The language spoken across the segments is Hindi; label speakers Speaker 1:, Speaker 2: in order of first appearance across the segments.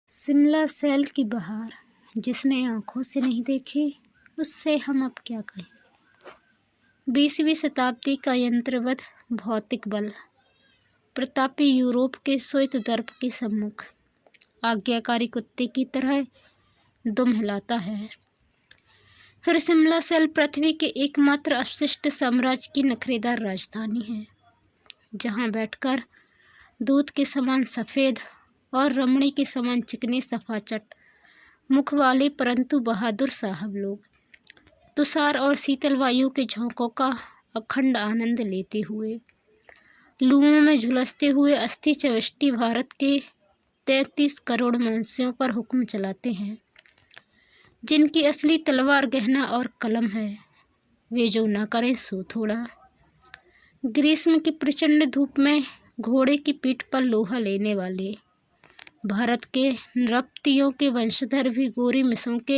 Speaker 1: शिमला शैल की बहार जिसने आँखों से नहीं देखी उससे हम अब क्या कहें। 20वीं शताब्दी का यंत्रवत भौतिक बल प्रतापी यूरोप के श्वेत दर्प के सम्मुख आज्ञाकारी कुत्ते की तरह दुम हिलाता है। फिर शिमला शैल पृथ्वी के एकमात्र अपशिष्ट साम्राज्य की नखरेदार राजधानी है, जहाँ बैठकर दूध के समान सफ़ेद और रमणी के समान चिकने सफाचट मुख वाले परंतु बहादुर साहब लोग तुषार और शीतल वायु के झोंकों का अखंड आनंद लेते हुए लुओं में झुलसते हुए अस्थि चविष्टि भारत के 33 करोड़ मनुष्यों पर हुक्म चलाते हैं, जिनकी असली तलवार गहना और कलम है। वे जो ना करें सो थोड़ा। ग्रीष्म की प्रचंड धूप में घोड़े की पीठ पर लोहा लेने वाले भारत के नृपतियों के वंशधर भी गोरी मिसों के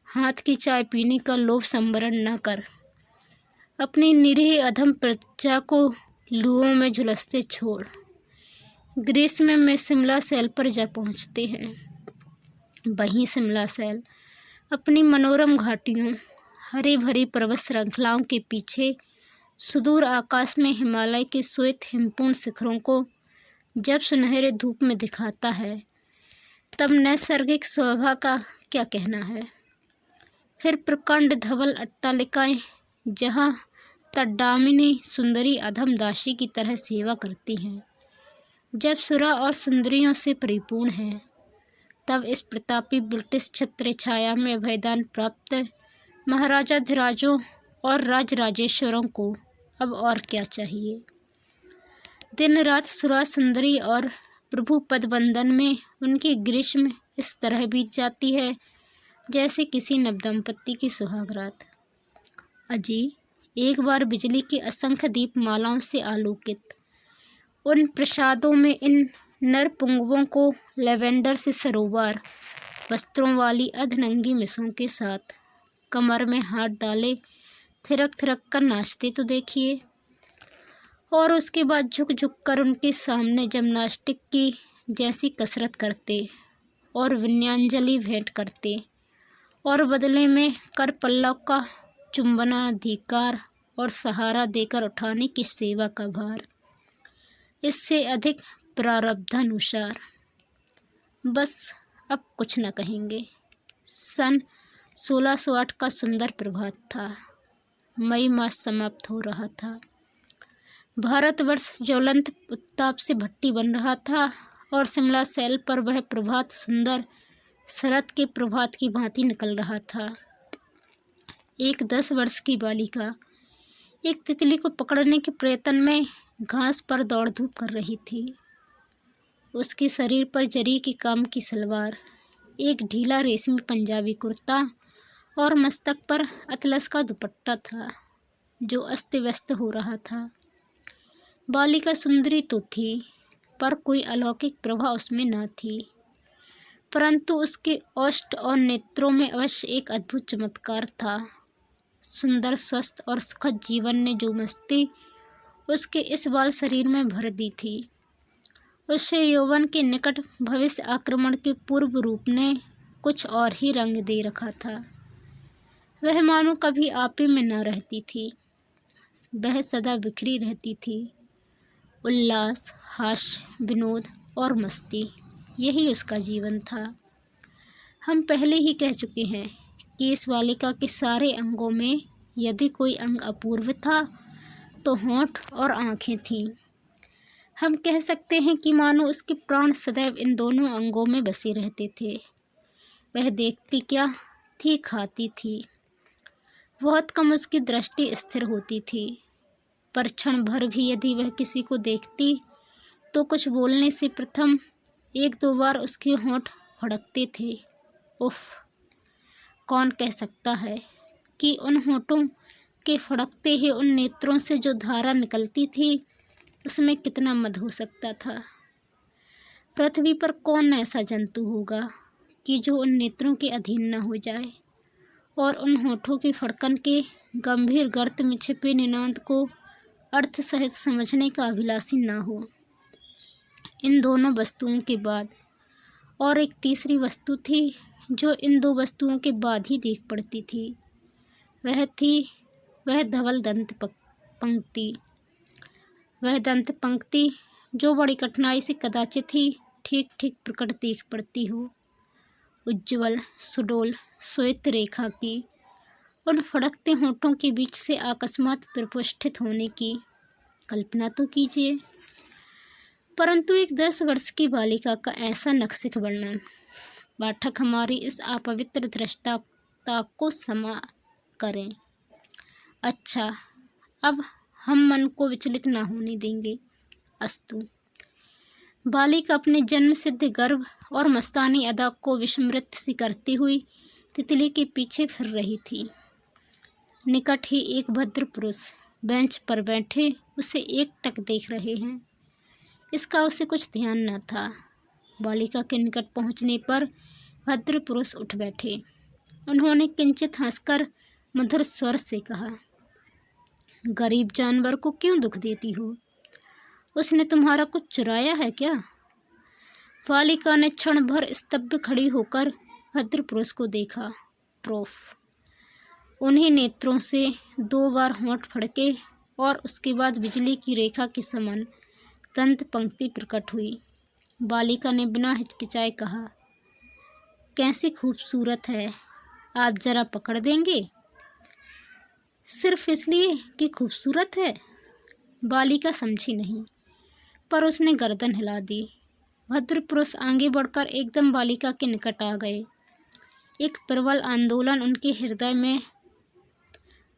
Speaker 1: हाथ की चाय पीने का लोभ संवरण न कर अपनी निरीह अधम प्रजा को लुओं में झुलसते छोड़ ग्रीष्म में शिमला शैल पर जा पहुँचते हैं। वहीं शिमला शैल अपनी मनोरम घाटियों, हरी भरी पर्वत श्रृंखलाओं के पीछे सुदूर आकाश में हिमालय के श्वेत हिमपूर्ण शिखरों को जब सुनहरे धूप में दिखाता है, तब नैसर्गिक शोभा का क्या कहना है। फिर प्रकांड धवल अट्टालिकाएं जहाँ तड्डामिनी सुंदरी अधम दासी की तरह सेवा करती हैं, जब सुरा और सुंदरियों से परिपूर्ण है, तब इस प्रतापी ब्रिटिश छत्र छाया में अभयदान प्राप्त महाराजाधिराजों और राजराजेश्वरों को अब और क्या चाहिए। दिन रात सुरा सुंदरी और प्रभु पद वंदन में उनकी ग्रीष्म इस तरह बीत जाती है जैसे किसी नवदंपति की सुहागरात। अजी एक बार बिजली की असंख्य दीपमालाओं से आलोकित उन प्रसादों में इन नरपुंगवों को लैवेंडर से सरोवर वस्त्रों वाली अधनंगी मिसों के साथ कमर में हाथ डाले थिरक थिरक कर नाचते तो देखिए, और उसके बाद झुक झुक कर उनके सामने जिम्नास्टिक की जैसी कसरत करते और विनयांजलि भेंट करते और बदले में कर पल्लव का चुंबना धिक्कार और सहारा देकर उठाने की सेवा का भार। इससे अधिक प्रारब्धानुसार बस अब कुछ न कहेंगे। सन 1608 का सुंदर प्रभात था। मई मास समाप्त हो रहा था। भारतवर्ष ज्वलंत उत्ताप से भट्टी बन रहा था और शिमला शैल पर वह प्रभात सुंदर शरद के प्रभात की भांति निकल रहा था। एक 10 वर्ष की बालिका एक तितली को पकड़ने के प्रयत्न में घास पर दौड़ धूप कर रही थी। उसके शरीर पर जरी के काम की सलवार, एक ढीला रेशमी पंजाबी कुर्ता और मस्तक पर अतलस का दुपट्टा था जो अस्त व्यस्त हो रहा था। बालिका सुंदरी तो थी, पर कोई अलौकिक प्रभा उसमें न थी, परंतु उसके ओष्ठ और नेत्रों में अवश्य एक अद्भुत चमत्कार था। सुंदर स्वस्थ और सुखद जीवन ने जो मस्ती उसके इस बाल शरीर में भर दी थी, उससे यौवन के निकट भविष्य आक्रमण के पूर्व रूप ने कुछ और ही रंग दे रखा था। वह मानो कभी आपे में न रहती थी, वह सदा बिखरी रहती थी। उल्लास, हास्य, विनोद और मस्ती, यही उसका जीवन था। हम पहले ही कह चुके हैं कि इस बालिका के सारे अंगों में यदि कोई अंग अपूर्व था तो होंठ और आँखें थीं। हम कह सकते हैं कि मानो उसके प्राण सदैव इन दोनों अंगों में बसे रहते थे। वह देखती क्या थी, खाती थी। बहुत कम उसकी दृष्टि स्थिर होती थी, पर क्षण भर भी यदि वह किसी को देखती तो कुछ बोलने से प्रथम 1-2 बार उसके होंठ फड़कते थे। उफ, कौन कह सकता है कि उन होंठों के फड़कते ही उन नेत्रों से जो धारा निकलती थी उसमें कितना मध हो सकता था। पृथ्वी पर कौन ऐसा जंतु होगा कि जो उन नेत्रों के अधीन न हो जाए और उन होठों की फड़कन के गंभीर गर्त में छिपे निनाद को अर्थ सहित समझने का अभिलाषी न हो। इन दोनों वस्तुओं के बाद और एक तीसरी वस्तु थी जो इन दो वस्तुओं के बाद ही देख पड़ती थी। वह धवल पंक्ति, वह दंत पंक्ति जो बड़ी कठिनाई से कदाचित ही ठीक ठीक प्रकट देख पड़ती हो। उज्ज्वल सुडोल श्वेत रेखा की उन फड़कते होठों के बीच से अकस्मात प्रपुष्टित होने की कल्पना तो कीजिए। परंतु एक 10 वर्ष की बालिका का ऐसा नक्सिक वर्णन पाठक हमारी इस अपवित्र दृष्टता को क्षमा करें। अच्छा, अब हम मन को विचलित ना होने देंगे। अस्तु। बालिका अपने जन्म सिद्ध गर्व और मस्तानी अदा को विस्मृत सी करती हुई तितली के पीछे फिर रही थी। निकट ही एक भद्र पुरुष बेंच पर बैठे उसे एकटक देख रहे हैं। इसका उसे कुछ ध्यान न था। बालिका के निकट पहुंचने पर भद्र पुरुष उठ बैठे। उन्होंने किंचित हंसकर मधुर स्वर से कहा, गरीब जानवर को क्यों दुख देती हो? उसने तुम्हारा कुछ चुराया है क्या? बालिका ने क्षण भर स्तब्ध खड़ी होकर भद्र पुरुष को देखा। प्रोफ। उन्हीं नेत्रों से 2 बार होंठ फड़के और उसके बाद बिजली की रेखा के समान दंत पंक्ति प्रकट हुई। बालिका ने बिना हिचकिचाए कहा, कैसी खूबसूरत है, आप जरा पकड़ देंगे? सिर्फ इसलिए कि खूबसूरत है? बालिका समझी नहीं, पर उसने गर्दन हिला दी। भद्र पुरुष आगे बढ़कर एकदम बालिका के निकट आ गए। एक प्रबल आंदोलन उनके हृदय में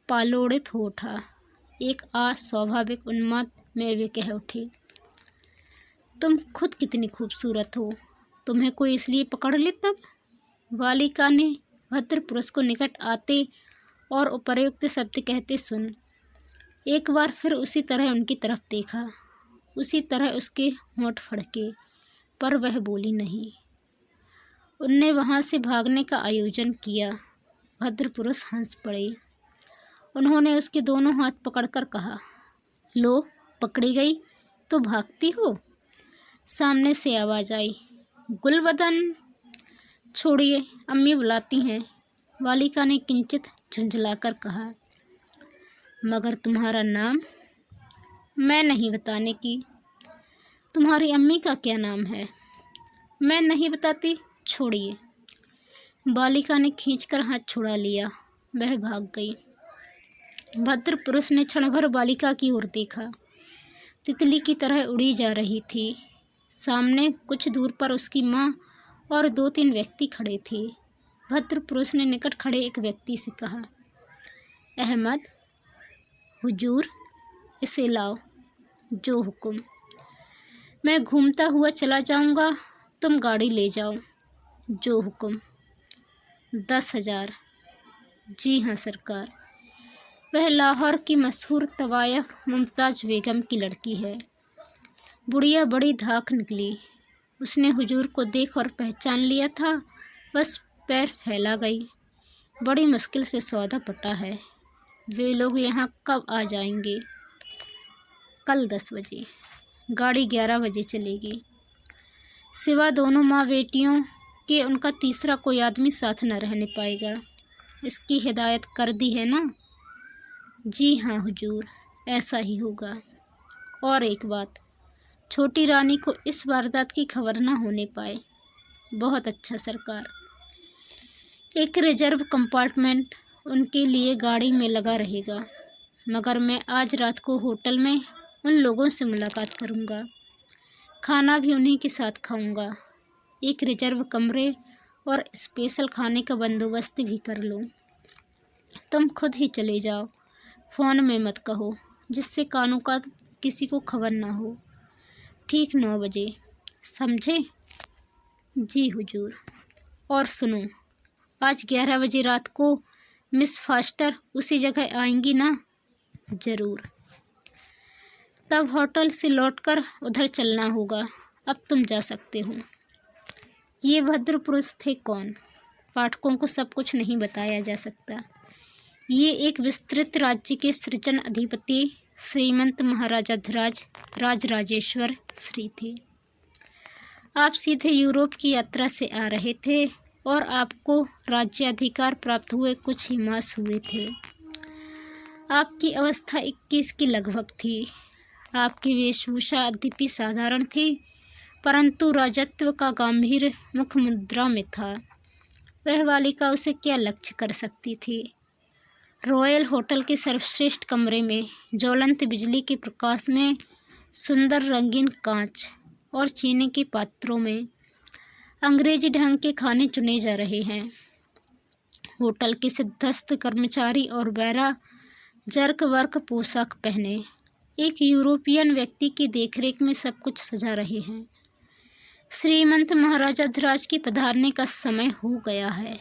Speaker 1: पालोड़ित हो उठा। एक अस्वाभाविक उन्माद में वे कह उठे, तुम खुद कितनी खूबसूरत हो, तुम्हें कोई इसलिए पकड़ ले तब? बालिका ने भद्र पुरुष को निकट आते और उपर्युक्त शब्द कहते सुन एक बार फिर उसी तरह उनकी तरफ देखा। उसी तरह उसके होंठ फड़के, पर वह बोली नहीं। उनने वहाँ से भागने का आयोजन किया। भद्र पुरुष हंस पड़े। उन्होंने उसके दोनों हाथ पकड़कर कहा, लो, पकड़ी गई तो भागती हो? सामने से आवाज़ आई, गुलबदन। छोड़िए, अम्मी बुलाती हैं। बालिका ने किंचित झुंझलाकर कहा, मगर तुम्हारा नाम? मैं नहीं बताने की। तुम्हारी अम्मी का क्या नाम है? मैं नहीं बताती, छोड़िए। बालिका ने खींचकर हाथ छुड़ा लिया। वह भाग गई। भद्र पुरुष ने क्षण भर बालिका की ओर देखा। तितली की तरह उड़ी जा रही थी। सामने कुछ दूर पर उसकी माँ और 2-3 व्यक्ति खड़े थे। भद्र पुरुष ने निकट खड़े एक व्यक्ति से कहा, अहमद, हुजूर, इसे लाओ, जो हुक्म। मैं घूमता हुआ चला जाऊंगा, तुम गाड़ी ले जाओ, जो हुक्म। 10,000। जी हाँ सरकार। वह लाहौर की मशहूर तवायफ मुमताज़ बेगम की लड़की है। बुढ़िया बड़ी धाक निकली। उसने हुजूर को देख और पहचान लिया था, बस पैर फैला गई। बड़ी मुश्किल से सौदा पटा है। वे लोग यहाँ कब आ जाएंगे? कल 10 बजे। गाड़ी 11 बजे चलेगी। सिवा दोनों माँ बेटियों के उनका तीसरा कोई आदमी साथ न रहने पाएगा। इसकी हिदायत कर दी है ना? जी हाँ हुजूर, ऐसा ही होगा। और एक बात, छोटी रानी को इस वारदात की खबर ना होने पाए। बहुत अच्छा सरकार। एक रिजर्व कंपार्टमेंट उनके लिए गाड़ी में लगा रहेगा, मगर मैं आज रात को होटल में उन लोगों से मुलाकात करूंगा। खाना भी उन्हीं के साथ खाऊंगा। एक रिजर्व कमरे और स्पेशल खाने का बंदोबस्त भी कर लो। तुम खुद ही चले जाओ, फ़ोन में मत कहो, जिससे कानों का किसी को खबर ना हो। ठीक 9 बजे, समझे? जी हुजूर। और सुनो, आज 11 बजे रात को मिस फास्टर उसी जगह आएंगी ना? ज़रूर। तब होटल से लौटकर उधर चलना होगा। अब तुम जा सकते हो। ये भद्र पुरुष थे कौन? पाठकों को सब कुछ नहीं बताया जा सकता। ये एक विस्तृत राज्य के सृजन अधिपति श्रीमंत महाराजाधिराज राजराजेश्वर श्री थे। आप सीधे यूरोप की यात्रा से आ रहे थे और आपको राज्याधिकार प्राप्त हुए कुछ ही मास हुए थे। आपकी अवस्था 21 की लगभग थी। आपकी वेशभूषा अद्यपि साधारण थी, परंतु राजत्व का गांभीर्य मुख मुद्रा में था। वह बालिका उसे क्या लक्ष्य कर सकती थी? रॉयल होटल के सर्वश्रेष्ठ कमरे में ज्वलंत बिजली के प्रकाश में सुंदर रंगीन कांच और चीनी के पात्रों में अंग्रेजी ढंग के खाने चुने जा रहे हैं। होटल के सिद्धस्त कर्मचारी और बैरा जर्क वर्क पोशाक पहने एक यूरोपियन व्यक्ति की देखरेख में सब कुछ सजा रहे हैं। श्रीमंत महाराजाधिराज की पधारने का समय हो गया है।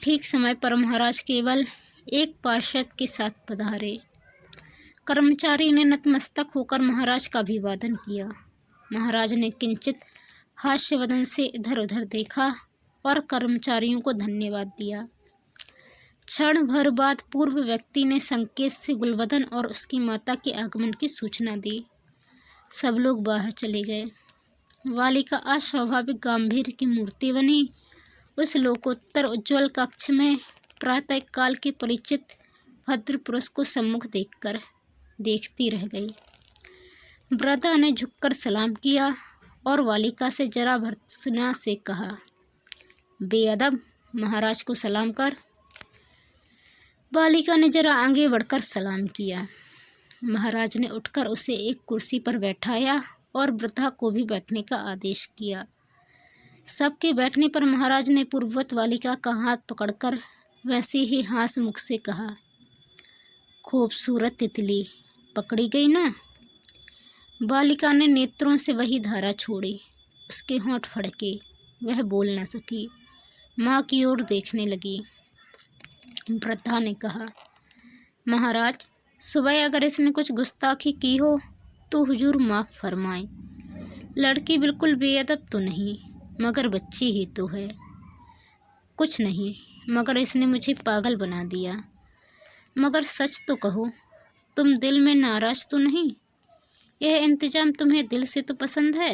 Speaker 1: ठीक समय पर महाराज केवल एक पार्षद के साथ पधारे। कर्मचारी ने नतमस्तक होकर महाराज का अभिवादन किया। महाराज ने किंचित हास्यवदन से इधर उधर देखा और कर्मचारियों को धन्यवाद दिया। क्षण भर बाद पूर्व व्यक्ति ने संकेत से गुलबदन और उसकी माता के आगमन की सूचना दी। सब लोग बाहर चले गए। बालिका अस्वाभाविक गांभीर्य की मूर्ति बनी उस लोकोत्तर उज्ज्वल कक्ष में प्रातः काल के परिचित भद्र पुरुष को सम्मुख देखकर देखती रह गई। वृद्धा ने झुककर सलाम किया और बालिका से जरा भर्त्सना से कहा, बेअदब, महाराज को सलाम कर। बालिका ने जरा आगे बढ़कर सलाम किया। महाराज ने उठकर उसे एक कुर्सी पर बैठाया और वृद्धा को भी बैठने का आदेश किया। सबके बैठने पर महाराज ने पूर्ववत बालिका का हाथ पकड़कर वैसे ही हास मुख से कहा, खूबसूरत तितली, पकड़ी गई ना? बालिका ने नेत्रों से वही धारा छोड़ी। उसके होंठ फड़के, वह बोल न सकी। माँ की ओर देखने लगी। वृद्धा ने कहा, महाराज, सुबह अगर इसने कुछ गुस्ताखी की हो तो हुजूर माफ़ फरमाएं। लड़की बिल्कुल बेअदब तो नहीं, मगर बच्ची ही तो है। कुछ नहीं, मगर इसने मुझे पागल बना दिया। मगर सच तो कहो, तुम दिल में नाराज़ तो नहीं? यह इंतजाम तुम्हें दिल से तो पसंद है?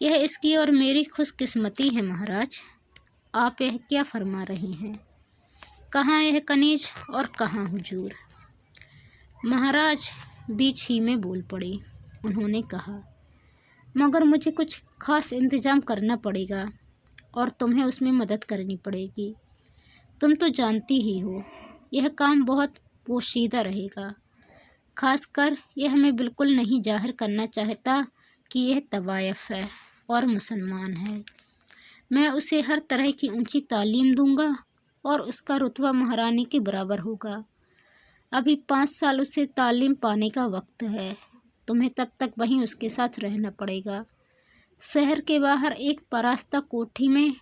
Speaker 1: यह इसकी और मेरी खुशकिस्मती है महाराज। आप यह क्या फरमा रहे हैं? कहाँ यह कनीज और कहाँ हुजूर? महाराज बीच ही में बोल पड़े। उन्होंने कहा, मगर मुझे कुछ खास इंतजाम करना पड़ेगा और तुम्हें उसमें मदद करनी पड़ेगी। तुम तो जानती ही हो, यह काम बहुत पोशीदा रहेगा। खासकर यह मैं बिल्कुल नहीं जाहिर करना चाहता कि यह तवायफ है और मुसलमान है। मैं उसे हर तरह की ऊंची तालीम दूंगा और उसका रुतबा महारानी के बराबर होगा। अभी 5 साल उसे तालीम पाने का वक्त है। तुम्हें तब तक वहीं उसके साथ रहना पड़ेगा। शहर के बाहर एक परास्ता कोठी में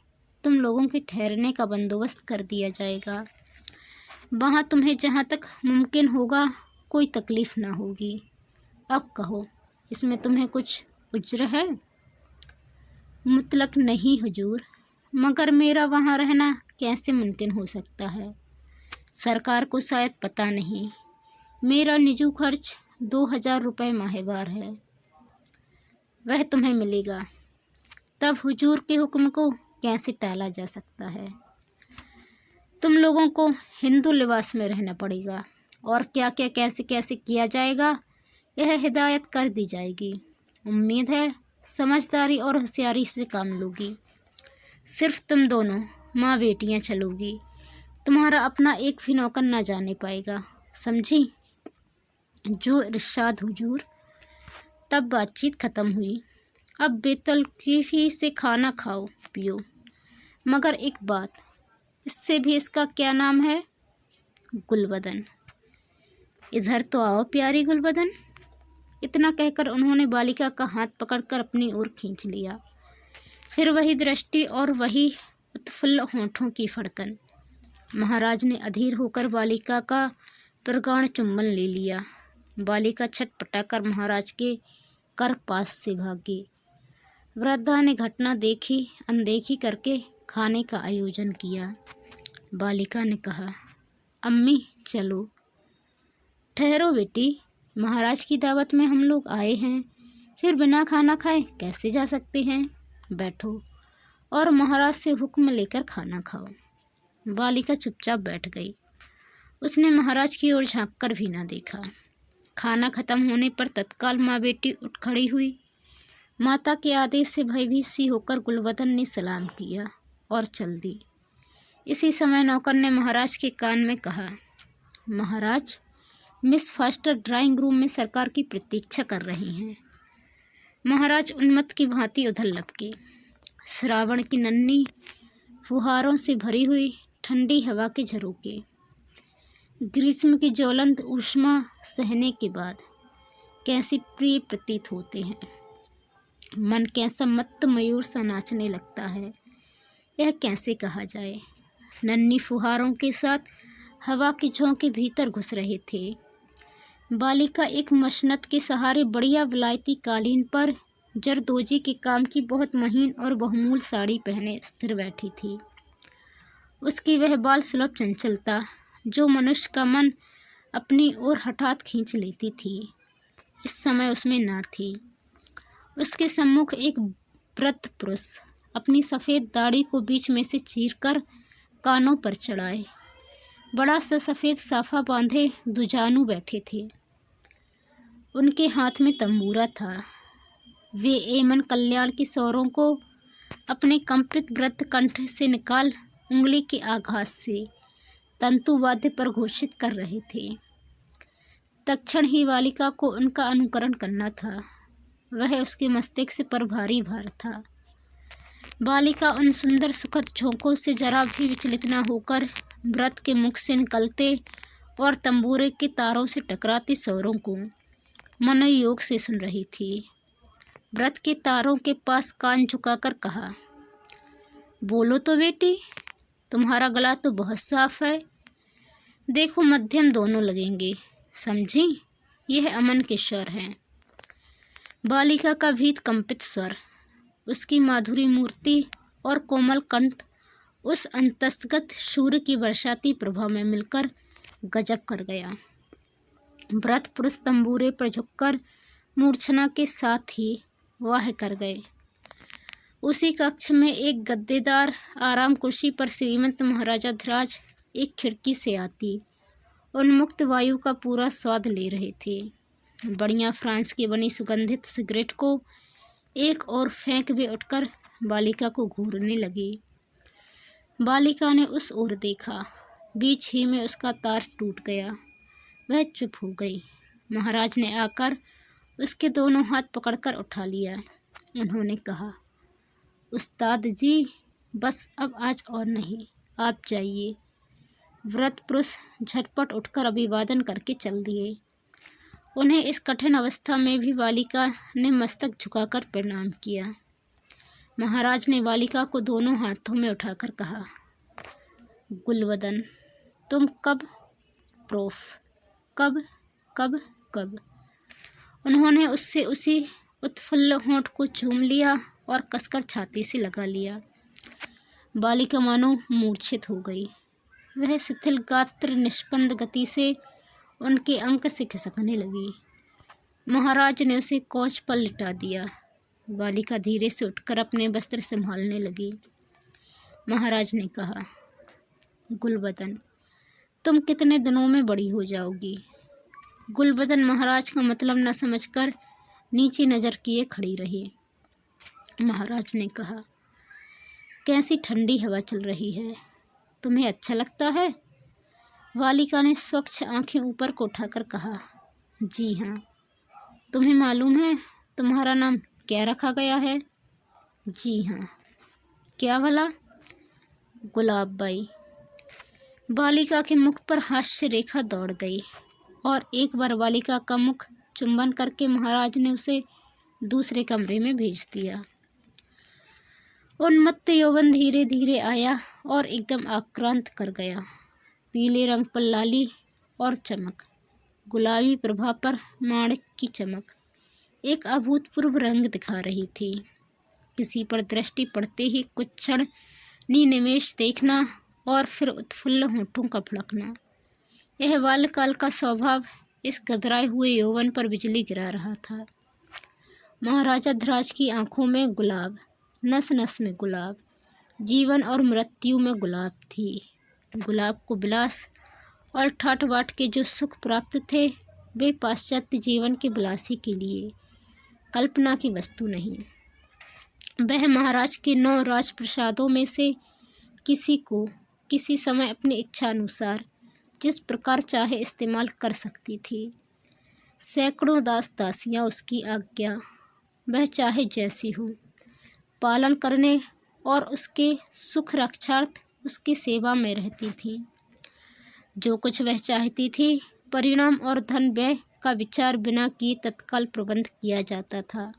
Speaker 1: तुम लोगों के ठहरने का बंदोबस्त कर दिया जाएगा। वहाँ तुम्हें जहाँ तक मुमकिन होगा कोई तकलीफ़ ना होगी। अब कहो, इसमें तुम्हें कुछ उज्र है? मुतलक नहीं हुजूर, मगर मेरा वहाँ रहना कैसे मुमकिन हो सकता है? सरकार को शायद पता नहीं, मेरा निजी खर्च 2000 रुपये माहवार है। वह तुम्हें मिलेगा। तब हुजूर के हुक्म को कैसे टाला जा सकता है? तुम लोगों को हिंदू लिबास में रहना पड़ेगा और क्या क्या कैसे कैसे किया जाएगा, यह हिदायत कर दी जाएगी। उम्मीद है समझदारी और होशियारी से काम लोगी। सिर्फ तुम दोनों माँ बेटियाँ चलोगी। तुम्हारा अपना एक भी नौकर ना जाने पाएगा, समझी? जो इरशाद हुजूर। तब बातचीत खत्म हुई। अब बेतलकीफ़ी से खाना खाओ पियो। मगर एक बात, इससे भी इसका क्या नाम है? गुलबदन। इधर तो आओ प्यारी गुलबदन। इतना कहकर उन्होंने बालिका का हाथ पकड़कर अपनी ओर खींच लिया। फिर वही दृष्टि और वही उत्फुल्ल होठों की फड़कन। महाराज ने अधीर होकर बालिका का प्रगाढ़ चुंबन ले लिया। बालिका छटपटाकर महाराज के कर पास से भागी। वृद्धा ने घटना देखी अनदेखी करके खाने का आयोजन किया। बालिका ने कहा, अम्मी चलो। ठहरो बेटी, महाराज की दावत में हम लोग आए हैं, फिर बिना खाना खाए कैसे जा सकते हैं? बैठो और महाराज से हुक्म लेकर खाना खाओ। बालिका चुपचाप बैठ गई। उसने महाराज की ओर झांककर भी ना देखा। खाना खत्म होने पर तत्काल माँ बेटी उठ खड़ी हुई। माता के आदेश से भयभीत सी होकर गुलवदन ने सलाम किया और चल दी। इसी समय नौकर ने महाराज के कान में कहा, महाराज, मिस फास्टर ड्राइंग रूम में सरकार की प्रतीक्षा कर रही हैं। महाराज उन्मत्त की भांति उधर लपके। श्रावण की नन्ही फुहारों से भरी हुई ठंडी हवा के झरोके ग्रीष्म की ज्वलंत ऊष्मा सहने के बाद कैसी प्रिय प्रतीत होते हैं। मन कैसा मत्त मयूर सा नाचने लगता है, यह कैसे कहा जाए। नन्ही फुहारों के साथ हवा के झोंके भीतर घुस रहे थे। बालिका एक मशनत के सहारे बढ़िया विलायती कालीन पर जरदोजी के काम की बहुत महीन और बहुमूल साड़ी पहने स्थिर बैठी थी। उसकी वह बाल सुलभ चंचलता जो मनुष्य का मन अपनी ओर हठात खींच लेती थी, इस समय उसमें ना थी। उसके सम्मुख एक वृद्ध पुरुष अपनी सफ़ेद दाढ़ी को बीच में से चीरकर कानों पर चढ़ाए बड़ा सा सफ़ेद साफा बांधे दुजानू बैठे थे। उनके हाथ में तंबूरा था। वे एमन कल्याण के स्वरों को अपने कंपित वृद्ध कंठ से निकाल उंगली के आघात से तंतुवाद्य पर घोषित कर रहे थे। तत्क्षण ही बालिका को उनका अनुकरण करना था। वह उसके मस्तिष्क से पर भारी भार था। बालिका उन सुंदर सुखद झोंकों से जरा भी विचलित न होकर व्रत के मुख से निकलते और तंबूरे के तारों से टकराते स्वरों को मनोयोग से सुन रही थी। व्रत के तारों के पास कान झुकाकर कहा, बोलो तो बेटी, तुम्हारा गला तो बहुत साफ है। देखो मध्यम दोनों लगेंगे, समझी? यह अमन के स्वर हैं। बालिका का भीत कंपित स्वर, उसकी माधुरी मूर्ति और कोमल कंठ उस अंतस्तगत सूर्य की बरसाती प्रभा में मिलकर गजब कर गया। व्रत पुरुष तंबूरे पर झुककर मूर्छना के साथ ही वाह कर गए। उसी कक्ष में एक गद्देदार आराम कुर्सी पर श्रीमंत महाराजा धिराज एक खिड़की से आती उन्मुक्त वायु का पूरा स्वाद ले रहे थे। बढ़िया फ्रांस की बनी सुगंधित सिगरेट को एक और फेंक वे उठकर बालिका को घूरने लगी। बालिका ने उस ओर देखा। बीच ही में उसका तार टूट गया। वह चुप हो गई। महाराज ने आकर उसके दोनों हाथ पकड़कर उठा लिया। उन्होंने कहा, उस्ताद जी, बस अब आज और नहीं, आप जाइए। व्रत पुरुष झटपट उठकर अभिवादन करके चल दिए। उन्हें इस कठिन अवस्था में भी बालिका ने मस्तक झुकाकर प्रणाम किया। महाराज ने बालिका को दोनों हाथों में उठाकर कहा, गुलवदन, तुम कब प्रोफ, कब कब कब। उन्होंने उससे उसी उत्फुल्ल होंठ को चूम लिया और कसकर छाती से लगा लिया। बालिका मानो मूर्छित हो गई। वह शिथिल गात्र निष्पन्द गति से उनके अंक से खिसकने लगी। महाराज ने उसे कोच पर लिटा दिया। बालिका धीरे से उठकर अपने वस्त्र संभालने लगी। महाराज ने कहा, गुलबदन, तुम कितने दिनों में बड़ी हो जाओगी। गुलबदन महाराज का मतलब न समझकर नीचे नज़र किए खड़ी रही। महाराज ने कहा, कैसी ठंडी हवा चल रही है, तुम्हें अच्छा लगता है? बालिका ने स्वच्छ आंखें ऊपर को उठाकर कहा, जी हाँ। तुम्हें मालूम है तुम्हारा नाम क्या रखा गया है? जी हाँ। क्या भला? गुलाब बाई। बालिका के मुख पर हास्य रेखा दौड़ गई और एक बार बालिका का मुख चुंबन करके महाराज ने उसे दूसरे कमरे में भेज दिया। उन्मत्त यौवन धीरे धीरे आया और एकदम आक्रांत कर गया। पीले रंग पर लाली और चमक, गुलाबी प्रभा पर माणिक की चमक एक अभूतपूर्व रंग दिखा रही थी। किसी पर दृष्टि पड़ते ही कुछ क्षण निमेष देखना और फिर उत्फुल्ल होठों का फड़कना, यह बाल्यकाल का स्वभाव इस गदराए हुए यौवन पर बिजली गिरा रहा था। महाराजा ध्रुज की आंखों में गुलाब, नस नस में गुलाब, जीवन और मृत्यु में गुलाब थी। गुलाब को विलास और ठाट बाट के जो सुख प्राप्त थे वे पाश्चात्य जीवन के विलासी के लिए कल्पना की वस्तु नहीं। वह महाराज के 9 राजप्रसादों में से किसी को किसी समय अपनी इच्छा अनुसार जिस प्रकार चाहे इस्तेमाल कर सकती थी। सैकड़ों दास दासियाँ उसकी आज्ञा वह चाहे जैसी हो पालन करने और उसके सुख रक्षार्थ उसकी सेवा में रहती थीं। जो कुछ वह चाहती थी परिणाम और धन व्यय का विचार बिना किए तत्काल प्रबंध किया जाता था।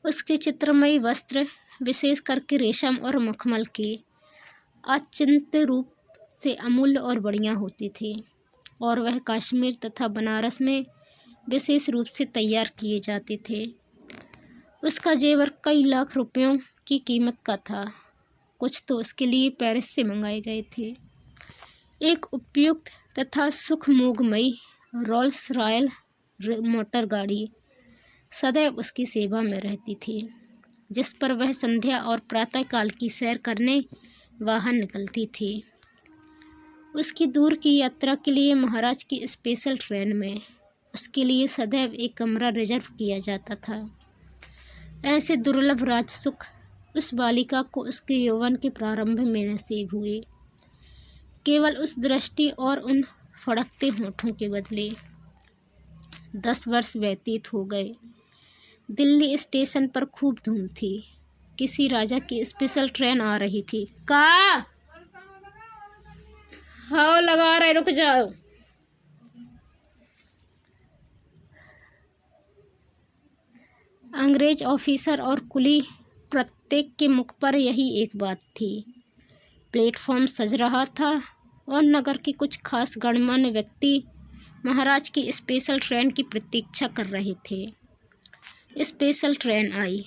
Speaker 1: उसके चित्रमयी वस्त्र विशेष करके रेशम और मखमल के अचिंत्य रूप से अमूल्य और बढ़िया होती थी और वह कश्मीर तथा बनारस में विशेष रूप से तैयार किए जाते थे। उसका जेवर कई लाख रुपयों की कीमत का था। कुछ तो उसके लिए पेरिस से मंगाए गए थे। एक उपयुक्त तथा सुखमोगमयी रोल्स रॉयल मोटर गाड़ी सदैव उसकी सेवा में रहती थी, जिस पर वह संध्या और प्रातःकाल की सैर करने बाहर निकलती थी। उसकी दूर की यात्रा के लिए महाराज की स्पेशल ट्रेन में उसके लिए सदैव एक कमरा रिजर्व किया जाता था। ऐसे दुर्लभ राजसुख उस बालिका को उसके यौवन के प्रारंभ में नसीब हुए। केवल उस दृष्टि और उन फड़कते होठों के बदले 10 वर्ष व्यतीत हो गए। दिल्ली स्टेशन पर खूब धूम थी। किसी राजा की स्पेशल ट्रेन आ रही थी। हाँ लगा रहे, रुक जाओ। अंग्रेज ऑफिसर और कुली प्रत्येक के मुख पर यही एक बात थी। प्लेटफॉर्म सज रहा था और नगर के कुछ खास गणमान्य व्यक्ति महाराज की स्पेशल ट्रेन की प्रतीक्षा कर रहे थे। स्पेशल ट्रेन आई।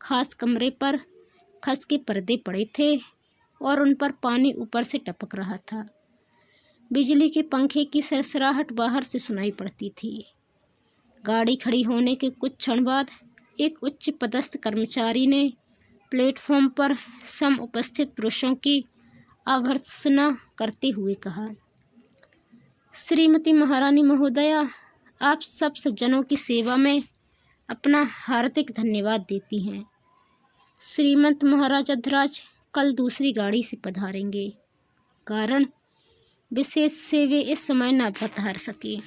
Speaker 1: खास कमरे पर खस के पर्दे पड़े थे और उन पर पानी ऊपर से टपक रहा था। बिजली के पंखे की सरसराहट बाहर से सुनाई पड़ती थी। गाड़ी खड़ी होने के कुछ क्षण बाद एक उच्च पदस्थ कर्मचारी ने प्लेटफॉर्म पर सम उपस्थित पुरुषों की अभर्त्सना करते हुए कहा, श्रीमती महारानी महोदया, आप सब सज्जनों की सेवा में अपना हार्दिक धन्यवाद देती हैं। श्रीमंत महाराजा ध्रुज कल दूसरी गाड़ी से पधारेंगे। कारण विशेष से वे इस समय न पधार सके।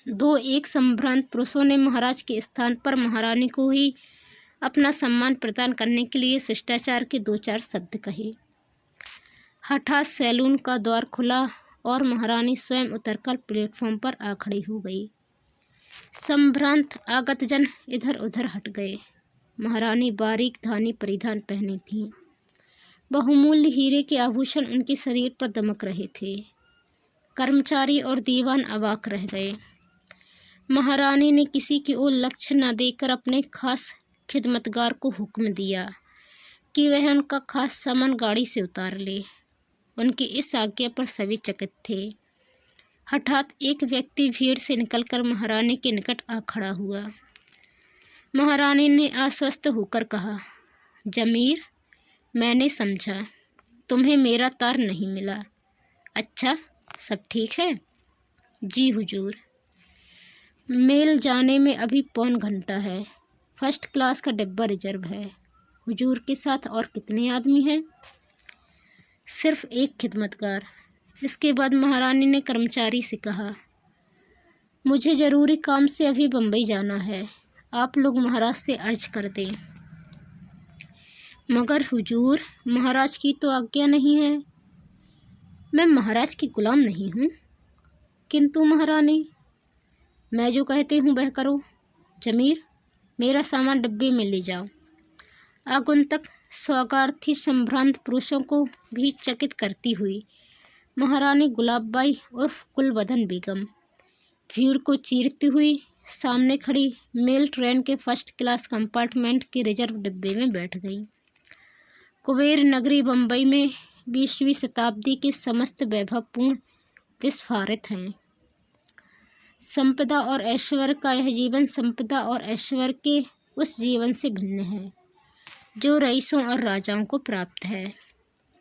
Speaker 1: 2 एक संभ्रांत पुरुषों ने महाराज के स्थान पर महारानी को ही अपना सम्मान प्रदान करने के लिए शिष्टाचार के 2-4 शब्द कहे। हठात सैलून का द्वार खुला और महारानी स्वयं उतरकर प्लेटफॉर्म पर आ खड़ी हो गई। संभ्रांत आगतजन इधर उधर हट गए। महारानी बारीक धानी परिधान पहनी थीं। बहुमूल्य हीरे के आभूषण उनके शरीर पर दमक रहे थे। कर्मचारी और दीवान अवाक रह गए। महारानी ने किसी की ओर लक्ष्य न देकर अपने खास खिदमतगार को हुक्म दिया कि वह उनका खास सामान गाड़ी से उतार ले। उनकी इस आज्ञा पर सभी चकित थे। हठात एक व्यक्ति भीड़ से निकलकर महारानी के निकट आ खड़ा हुआ। महारानी ने आश्वस्त होकर कहा, जमीर, मैंने समझा तुम्हें मेरा तार नहीं मिला। अच्छा, सब ठीक है? जी हुजूर। मेल जाने में अभी पौन घंटा है। फर्स्ट क्लास का डिब्बा रिजर्व है। हुजूर के साथ और कितने आदमी हैं? सिर्फ एक खिदमतगार। इसके बाद महारानी ने कर्मचारी से कहा, मुझे ज़रूरी काम से अभी बम्बई जाना है। आप लोग महाराज से अर्ज कर दें। मगर हुजूर, महाराज की तो आज्ञा नहीं है। मैं महाराज की गुलाम नहीं हूँ। किंतु महारानी, मैं जो कहती हूँ वह करो। जमीर, मेरा सामान डिब्बे में ले जाओ। आगंतुक स्वागतार्थी संभ्रांत पुरुषों को भी चकित करती हुई महारानी गुलाबबाई उर्फ गुलबदन बेगम भीड़ को चीरती हुई सामने खड़ी मेल ट्रेन के फर्स्ट क्लास कंपार्टमेंट के रिजर्व डिब्बे में बैठ गई। कुबेर नगरी बम्बई में 20वीं शताब्दी के समस्त वैभवपूर्ण विस्फारित हैं। संपदा और ऐश्वर्य का यह जीवन संपदा और ऐश्वर्य के उस जीवन से भिन्न है जो रईसों और राजाओं को प्राप्त है।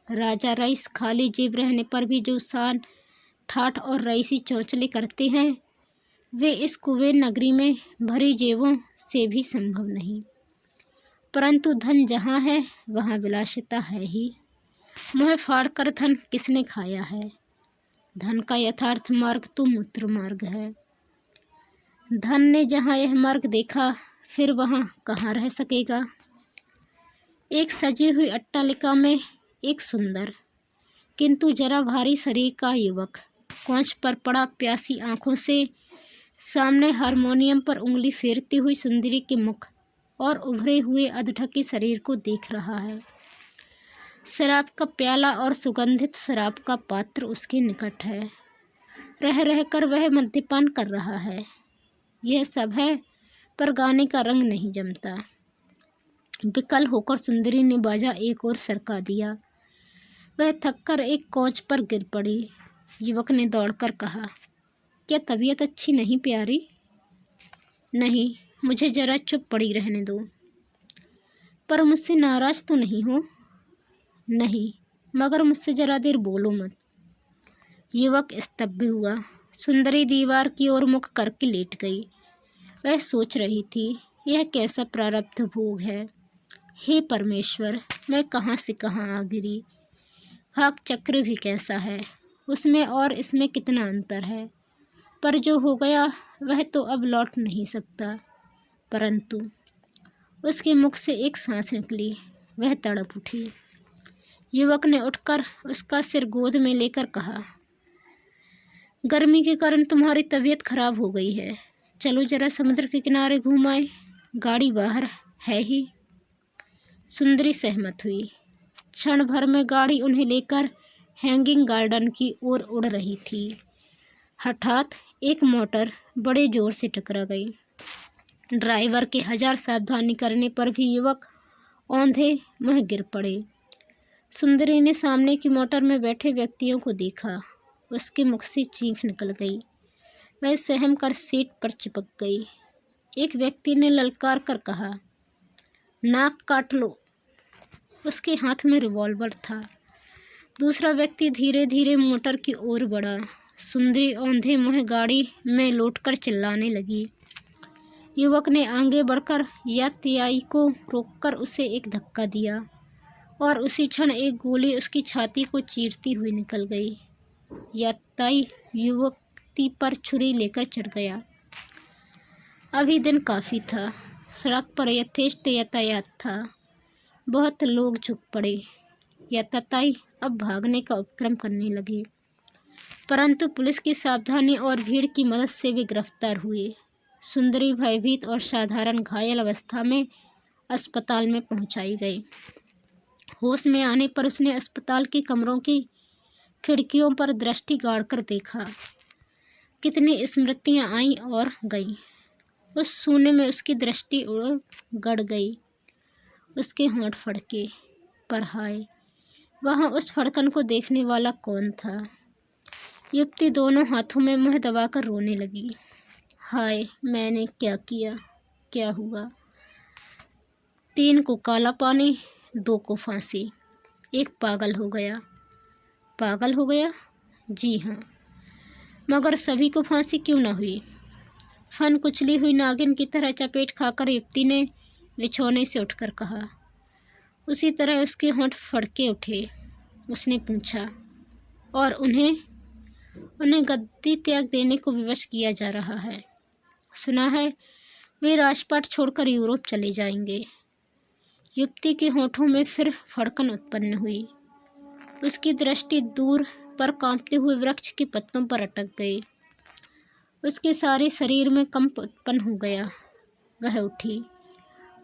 Speaker 1: राजा रईस खाली जेब रहने पर भी जो शान ठाठ और रईसी चौंचले करते हैं, वे इस कुबेर नगरी में भरी जेबों से भी संभव नहीं। परंतु धन जहाँ है वहाँ विलासिता है ही। मुँह फाड़कर धन किसने खाया है? धन का यथार्थ मार्ग तो मूत्र मार्ग है। धन ने जहाँ यह मार्ग देखा, फिर वहाँ कहाँ रह सकेगा? एक सजी हुई अट्टालिका में एक सुंदर किंतु जरा भारी शरीर का युवक कोंच पर पड़ा प्यासी आंखों से सामने हारमोनियम पर उंगली फेरती हुई सुंदरी के मुख और उभरे हुए अधढके शरीर को देख रहा है। शराब का प्याला और सुगंधित शराब का पात्र उसके निकट है। रह रहकर वह मद्यपान कर रहा है। यह सब है, पर गाने का रंग नहीं जमता। विकल होकर सुंदरी ने बाजा एक ओर सरका दिया। वह थककर एक कोच पर गिर पड़ी। युवक ने दौड़कर कहा, क्या तबीयत अच्छी नहीं प्यारी? नहीं, मुझे जरा चुप पड़ी रहने दो। पर मुझसे नाराज तो नहीं हो? नहीं, मगर मुझसे जरा देर बोलो मत। युवक स्तब्ध हुआ। सुंदरी दीवार की ओर मुख करके लेट गई। वह सोच रही थी, यह कैसा प्रारब्ध भोग है। हे परमेश्वर, मैं कहाँ से कहाँ आ गिरी। भाग चक्र भी कैसा है, उसमें और इसमें कितना अंतर है। पर जो हो गया वह तो अब लौट नहीं सकता। परंतु उसके मुख से एक सांस निकली। वह तड़प उठी। युवक ने उठकर उसका सिर गोद में लेकर कहा, गर्मी के कारण तुम्हारी तबीयत खराब हो गई है। चलो जरा समुद्र के किनारे घूम आए, गाड़ी बाहर है ही। सुंदरी सहमत हुई। क्षण भर में गाड़ी उन्हें लेकर हैंगिंग गार्डन की ओर उड़ रही थी। हठात एक मोटर बड़े जोर से टकरा गई। ड्राइवर के हजार सावधानी करने पर भी युवक औंधे मुँह गिर पड़े। सुंदरी ने सामने की मोटर में बैठे व्यक्तियों को देखा। उसके मुख से चीख निकल गई। वह सहम कर सीट पर चिपक गई। एक व्यक्ति ने ललकार कर कहा, नाक काट लो। उसके हाथ में रिवॉल्वर था। दूसरा व्यक्ति धीरे धीरे मोटर की ओर बढ़ा। सुंदरी औंधे मुँह गाड़ी में लौटकर चिल्लाने लगी। युवक ने आगे बढ़कर यात्रियाई को रोककर उसे एक धक्का दिया और उसी क्षण एक गोली उसकी छाती को चीरती हुई निकल गई। यात्रियाई युवती पर छुरी लेकर चढ़ गया। अभी दिन काफ़ी था। सड़क पर यथेष्ट यातायात था। बहुत लोग झुक पड़े। यातायाती अब भागने का उपक्रम करने लगे, परंतु पुलिस की सावधानी और भीड़ की मदद से वे गिरफ्तार हुए। सुंदरी भयभीत और साधारण घायल अवस्था में अस्पताल में पहुंचाई गई। होश में आने पर उसने अस्पताल के कमरों की खिड़कियों पर दृष्टि गाड़कर देखा। कितनी स्मृतियां आईं और गईं। उस शून्य में उसकी दृष्टि गड़ गई। उसके होंठ फड़के। पर हाय, वहाँ उस फड़कन को देखने वाला कौन था? युवती दोनों हाथों में मुँह दबाकर रोने लगी। हाय, मैंने क्या किया, क्या हुआ? 3 को काला पानी, 2 को फांसी। एक पागल हो गया। पागल हो गया? जी हाँ, मगर सभी को फांसी क्यों न हुई? फन कुचली हुई नागिन की तरह चपेट खाकर युवती ने बिछौने से उठकर कहा। उसी तरह उसके होंठ फड़के उठे। उसने पूछा, और उन्हें गद्दी त्याग देने को विवश किया जा रहा है? सुना है वे राजपाट छोड़कर यूरोप चले जाएंगे। युवती के होठों में फिर फड़कन उत्पन्न हुई। उसकी दृष्टि दूर पर कांपते हुए वृक्ष के पत्तों पर अटक गई। उसके सारे शरीर में कंप उत्पन्न हो गया। वह उठी।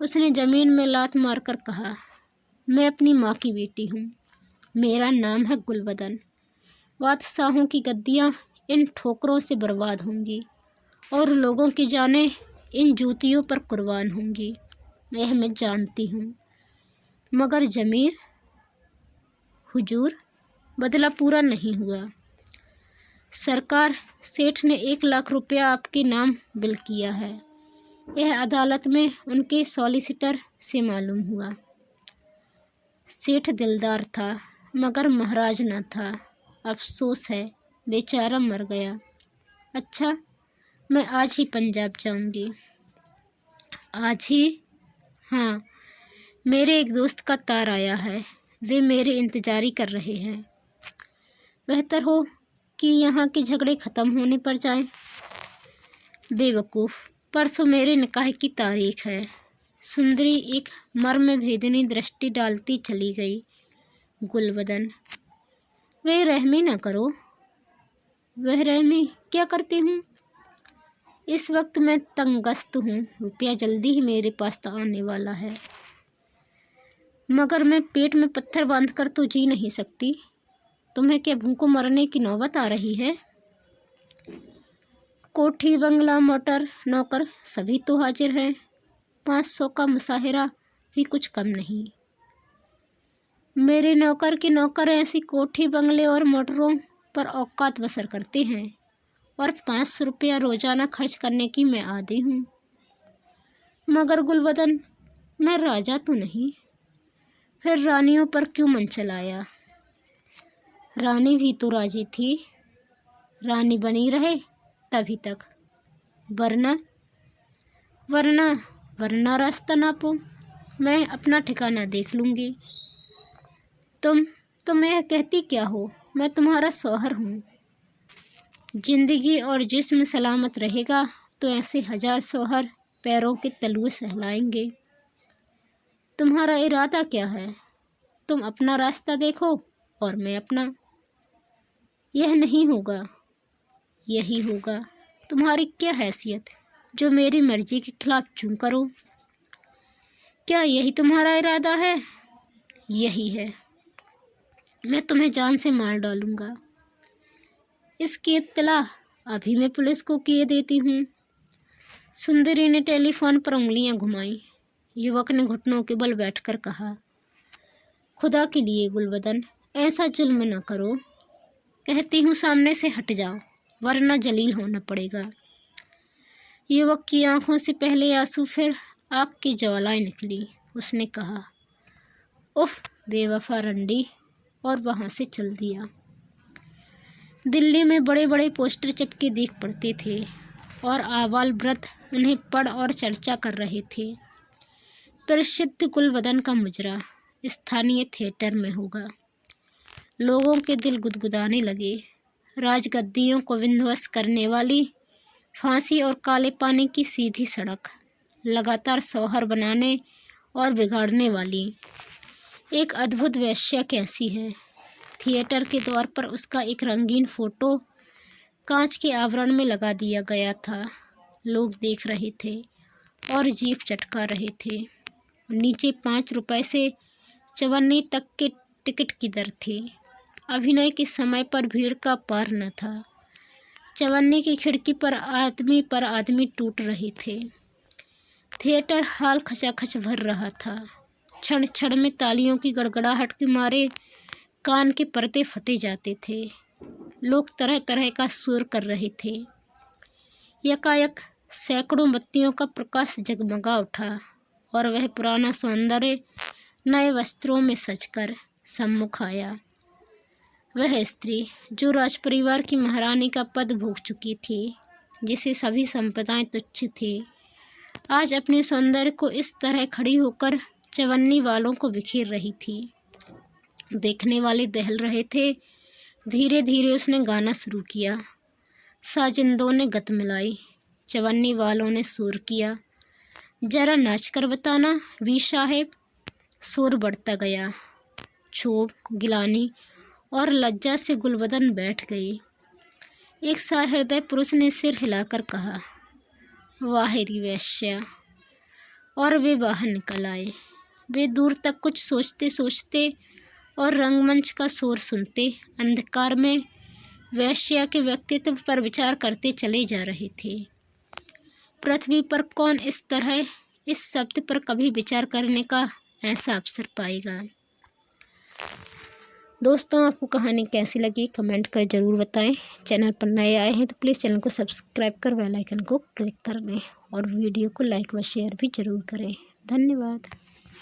Speaker 1: उसने जमीन में लात मारकर कहा, मैं अपनी माँ की बेटी हूँ। मेरा नाम है गुलबदन। बादशाहों की गद्दियाँ इन ठोकरों से बर्बाद होंगी और लोगों की जानें इन जूतियों पर कुर्बान होंगी। यह मैं जानती हूँ, मगर जमीर हुजूर, बदला पूरा नहीं हुआ। सरकार सेठ ने 1 लाख रुपया आपके नाम बिल किया है। यह अदालत में उनके सॉलिसिटर से मालूम हुआ। सेठ दिलदार था मगर महाराज न था। अफसोस है, बेचारा मर गया। अच्छा, मैं आज ही पंजाब जाऊंगी। आज ही? हाँ, मेरे एक दोस्त का तार आया है। वे मेरे इंतजारी कर रहे हैं। बेहतर हो कि यहाँ के झगड़े ख़त्म होने पर जाएं। बेवकूफ़, परसों मेरे निकाह की तारीख है। सुंदरी एक मर्म भेदनी दृष्टि डालती चली गई। गुलबदन, वह रहमी न करो। वह रहमी क्या करती हूँ? इस वक्त मैं तंगस्त हूँ। रुपया जल्दी ही मेरे पास आने वाला है, मगर मैं पेट में पत्थर बांधकर तो जी नहीं सकती। तुम्हें क्या भूखों मरने की नौबत आ रही है? कोठी, बंगला, मोटर, नौकर सभी तो हाजिर हैं। 500 का मुसाहिरा भी कुछ कम नहीं। मेरे नौकर के नौकर ऐसी कोठी, बंगले और मोटरों पर औकात बसर करते हैं, और 500 रुपया रोजाना खर्च करने की मैं आदी हूँ। मगर गुलबदन, मैं राजा तो नहीं। फिर रानियों पर क्यों मन चलाया? रानी भी तो राजी थी। रानी बनी रहे तभी तक, वरना वरना वरना रास्ता नापो। मैं अपना ठिकाना देख लूँगी। तुम यह कहती क्या हो? मैं तुम्हारा शौहर हूँ। जिंदगी और जिस्म सलामत रहेगा तो ऐसे 1000 शौहर पैरों के तलुए सहलाएंगे। तुम्हारा इरादा क्या है? तुम अपना रास्ता देखो और मैं अपना। यह नहीं होगा, यही होगा। तुम्हारी क्या हैसियत जो मेरी मर्जी के खिलाफ चूं करो? क्या यही तुम्हारा इरादा है? यही है। मैं तुम्हें जान से मार डालूंगा। इसकी इत्तला अभी मैं पुलिस को किए देती हूँ। सुंदरी ने टेलीफोन पर उंगलियां घुमाई। युवक ने घुटनों के बल बैठकर कहा, खुदा के लिए गुलबदन, ऐसा जुल्म न करो। कहती हूँ सामने से हट जाओ, वरना जलील होना पड़ेगा। युवक की आंखों से पहले आंसू, फिर आग की ज्वालाएं निकली। उसने कहा, उफ बेवफा रंडी, और वहाँ से चल दिया। दिल्ली में बड़े बड़े पोस्टर चिपके दिख पड़ते थे और आबाल वृद्ध उन्हें पढ़ और चर्चा कर रहे थे। प्रसिद्ध गुलबदन का मुजरा स्थानीय थिएटर में होगा। लोगों के दिल गुदगुदाने लगे। राजगद्दियों को विध्वंस करने वाली फांसी और काले पानी की सीधी सड़क, लगातार शौहर बनाने और बिगाड़ने वाली एक अद्भुत वेश्या कैसी है। थिएटर के द्वार पर उसका एक रंगीन फोटो कांच के आवरण में लगा दिया गया था। लोग देख रहे थे और जीभ चटका रहे थे। नीचे 5 रुपए से चवन्नी तक के टिकट की दर थी। अभिनय के समय पर भीड़ का पार न था। चवन्नी की खिड़की पर आदमी टूट रहे थे। थिएटर हॉल खचाखच भर रहा था। क्षण क्षण में तालियों की गड़गड़ाहट के मारे कान के पर्दे फटे जाते थे। लोग तरह तरह का सुर कर रहे थे। यकायक सैकड़ों बत्तियों का प्रकाश जगमगा उठा और वह पुराना सौंदर्य नए वस्त्रों में सजकर सम्मुख आया। वह स्त्री जो राजपरिवार की महारानी का पद भोग चुकी थी, जिसे सभी संपदाएं तुच्छ थी, आज अपने सौंदर्य को इस तरह खड़ी होकर चवन्नी वालों को बिखेर रही थी। देखने वाले दहल रहे थे। धीरे धीरे उसने गाना शुरू किया। साजिंदों ने गत मिलाई। चवन्नी वालों ने शोर किया, जरा नाच कर बताना वी साहेब। शोर बढ़ता गया। क्षोभ, गिलानी और लज्जा से गुलबदन बैठ गई। एक सहृदय पुरुष ने सिर हिलाकर कहा, वाहिरी वेश्या, और वे बाहर निकल आए। वे दूर तक कुछ सोचते सोचते और रंगमंच का शोर सुनते अंधकार में वेश्या के व्यक्तित्व पर विचार करते चले जा रहे थे। पृथ्वी पर कौन इस तरह इस शब्द पर कभी विचार करने का ऐसा अवसर पाएगा? दोस्तों आपको कहानी कैसी लगी कमेंट कर ज़रूर बताएं। चैनल पर नए आए हैं तो प्लीज़ चैनल को सब्सक्राइब कर बेल आइकन को क्लिक कर दें और वीडियो को लाइक व शेयर भी ज़रूर करें। धन्यवाद।